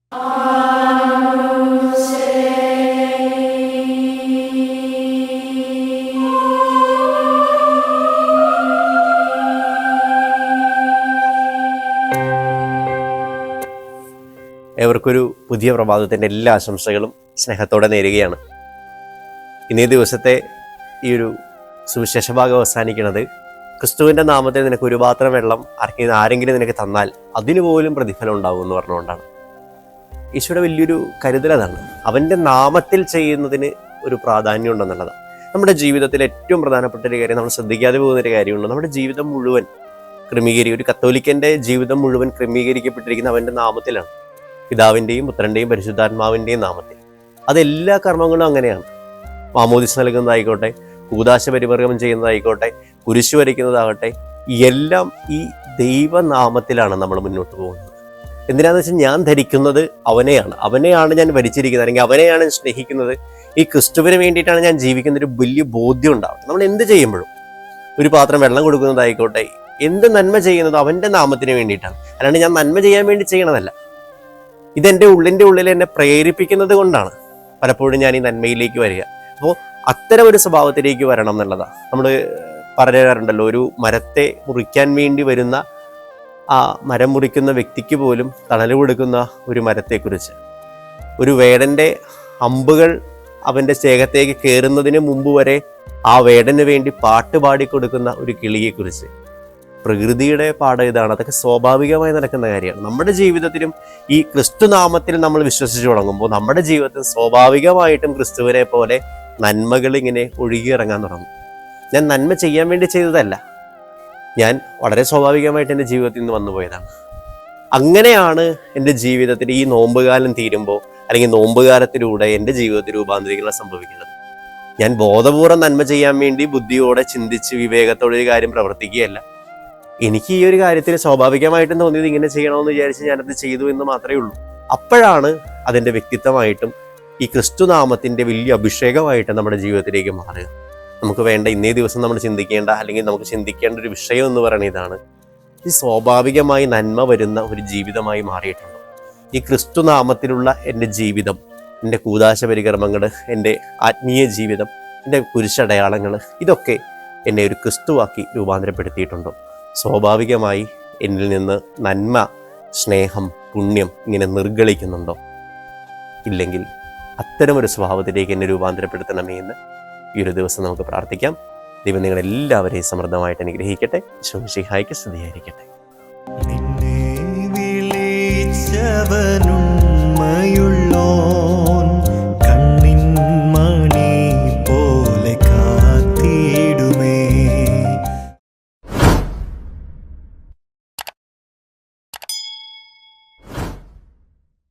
ഏവർക്കൊരു പുതിയ പ്രഭാതത്തിൻ്റെ എല്ലാ ആശംസകളും സ്നേഹത്തോടെ നേരുകയാണ്. ഇന്നേ ദിവസത്തെ ഈ ഒരു സുവിശേഷ ഭാഗം അവസാനിക്കുന്നത് ക്രിസ്തുവിൻ്റെ നാമത്തിൽ നിനക്ക് ഒരു പാത്രം വെള്ളം ആരെങ്കിലും നിനക്ക് തന്നാൽ അതിനു പോലും പ്രതിഫലം ഉണ്ടാവും എന്ന് പറഞ്ഞുകൊണ്ടാണ്. ഈശോയുടെ വലിയൊരു കരുതൽ അതാണ്. അവൻ്റെ നാമത്തിൽ ചെയ്യുന്നതിന് ഒരു പ്രാധാന്യം ഉണ്ടെന്നുള്ളതാണ്. നമ്മുടെ ജീവിതത്തിൽ ഏറ്റവും പ്രധാനപ്പെട്ട ഒരു കാര്യം, നമ്മൾ ശ്രദ്ധിക്കാതെ പോകുന്നൊരു കാര്യമുണ്ട്. നമ്മുടെ ജീവിതം മുഴുവൻ ഒരു കത്തോലിക്കൻ്റെ ജീവിതം മുഴുവൻ ക്രമീകരിക്കപ്പെട്ടിരിക്കുന്ന അവൻ്റെ നാമത്തിലാണ്. പിതാവിൻ്റെയും പുത്രൻ്റെയും പരിശുദ്ധാത്മാവിൻ്റെയും നാമത്തിൽ. അതെല്ലാ കർമ്മങ്ങളും അങ്ങനെയാണ്. മാമോദിസ നൽകുന്നതായിക്കോട്ടെ, കൂദാശ പരിവർഗം ചെയ്യുന്നതായിക്കോട്ടെ, കുരിശു വരയ്ക്കുന്നതാകട്ടെ, എല്ലാം ഈ ദൈവനാമത്തിലാണ് നമ്മൾ മുന്നോട്ട് പോകുന്നത്. എന്തിനാന്ന് വെച്ചാൽ ഞാൻ ധരിക്കുന്നത് അവനെയാണ് ഞാൻ ഭരിച്ചിരിക്കുന്നത്, അല്ലെങ്കിൽ അവനെയാണ് ഞാൻ സ്നേഹിക്കുന്നത്. ഈ ക്രിസ്തുവിന് വേണ്ടിയിട്ടാണ് ഞാൻ ജീവിക്കുന്ന ഒരു വലിയ ബോധ്യം ഉണ്ടാവട്ടെ. നമ്മൾ എന്ത് ചെയ്യുമ്പോഴും, ഒരു പാത്രം വെള്ളം കൊടുക്കുന്നതായിക്കോട്ടെ, എന്ത് നന്മ ചെയ്യുന്നത് അവൻ്റെ നാമത്തിന് വേണ്ടിയിട്ടാണ്. അല്ലാണ്ട് ഞാൻ നന്മ ചെയ്യാൻ വേണ്ടി ചെയ്യണതല്ല. ഇതെൻ്റെ ഉള്ളിൽ എന്നെ പ്രേരിപ്പിക്കുന്നത് കൊണ്ടാണ് പലപ്പോഴും ഞാൻ ഈ നന്മയിലേക്ക് വരിക. അപ്പോൾ അത്തരം ഒരു സ്വഭാവത്തിലേക്ക് വരണം എന്നുള്ളതാണ്. നമ്മൾ പറയാറുണ്ടല്ലോ, ഒരു മരത്തെ മുറിക്കാൻ വേണ്ടി വരുന്ന ആ മരം മുറിക്കുന്ന വ്യക്തിക്ക് പോലും തണൽ കൊടുക്കുന്ന ഒരു മരത്തെക്കുറിച്ച്, ഒരു വേടൻ്റെ അമ്പുകൾ അവൻ്റെ ചേകത്തേക്ക് കയറുന്നതിന് മുമ്പ് വരെ ആ വേടന് വേണ്ടി പാട്ട് പാടിക്കൊടുക്കുന്ന ഒരു കിളിയെക്കുറിച്ച്. പ്രകൃതിയുടെ പാഠം ഇതാണ്. അതൊക്കെ സ്വാഭാവികമായി നടക്കുന്ന കാര്യമാണ്. നമ്മുടെ ജീവിതത്തിലും ഈ ക്രിസ്തുനാമത്തിൽ നമ്മൾ വിശ്വസിച്ചു തുടങ്ങുമ്പോൾ നമ്മുടെ ജീവിതത്തിൽ സ്വാഭാവികമായിട്ടും ക്രിസ്തുവിനെ പോലെ നന്മകൾ ഇങ്ങനെ ഒഴുകിയിറങ്ങാൻ തുടങ്ങും. ഞാൻ നന്മ ചെയ്യാൻ വേണ്ടി ചെയ്തതല്ല, ഞാൻ വളരെ സ്വാഭാവികമായിട്ട് എൻ്റെ ജീവിതത്തിൽ നിന്ന് വന്നുപോയതാണ്. അങ്ങനെയാണ് എൻ്റെ ജീവിതത്തിൽ ഈ നോമ്പുകാലം തീരുമ്പോൾ, അല്ലെങ്കിൽ നോമ്പുകാലത്തിലൂടെ എൻ്റെ ജീവിതത്തിൽ രൂപാന്തരീകരണം സംഭവിക്കുന്നത്. ഞാൻ ബോധപൂർവ്വം നന്മ ചെയ്യാൻ വേണ്ടി ബുദ്ധിയോടെ ചിന്തിച്ച് വിവേകത്തോടെ ഒരു കാര്യം പ്രവർത്തിക്കുകയല്ല. എനിക്ക് ഈ ഒരു കാര്യത്തിൽ സ്വാഭാവികമായിട്ടും തോന്നിയത് ഇങ്ങനെ ചെയ്യണമെന്ന് വിചാരിച്ച് ഞാനത് ചെയ്തു എന്ന് മാത്രമേ ഉള്ളൂ. അപ്പോഴാണ് അതിൻ്റെ വ്യക്തിത്വമായിട്ടും ഈ ക്രിസ്തുനാമത്തിൻ്റെ വലിയ അഭിഷേകമായിട്ട് നമ്മുടെ ജീവിതത്തിലേക്ക് മാറുക. നമുക്ക് വേണ്ട ഇന്നേ ദിവസം നമ്മൾ ചിന്തിക്കേണ്ട, അല്ലെങ്കിൽ നമുക്ക് ചിന്തിക്കേണ്ട ഒരു വിഷയം എന്ന് പറയുന്നത് ഇതാണ്: ഈ സ്വാഭാവികമായി നന്മ വരുന്ന ഒരു ജീവിതമായി മാറിയിട്ടുണ്ടോ? ഈ ക്രിസ്തുനാമത്തിലുള്ള എൻ്റെ ജീവിതം, എൻ്റെ കൂദാശ പരികർമ്മങ്ങൾ, എൻ്റെ ആത്മീയ ജീവിതം, എൻ്റെ കുരിശടയാളങ്ങൾ, ഇതൊക്കെ എന്നെ ഒരു ക്രിസ്തുവാക്കി രൂപാന്തരപ്പെടുത്തിയിട്ടുണ്ടോ? സ്വാഭാവികമായി എന്നിൽ നിന്ന് നന്മ, സ്നേഹം, പുണ്യം ഇങ്ങനെ നിർഗളിക്കുന്നുണ്ടോ? ഇല്ലെങ്കിൽ അത്തരമൊരു സ്വഭാവത്തിലേക്ക് എന്നെ രൂപാന്തരപ്പെടുത്തണമേ എന്ന് ഈ ഒരു ദിവസം നമുക്ക് പ്രാർത്ഥിക്കാം. ദൈവം നിങ്ങളെല്ലാവരെയും സമൃദ്ധമായിട്ട് അനുഗ്രഹിക്കട്ടെ. ഈശോ മിശിഹായ്ക്ക് സ്തുതിയായിരിക്കട്ടെ.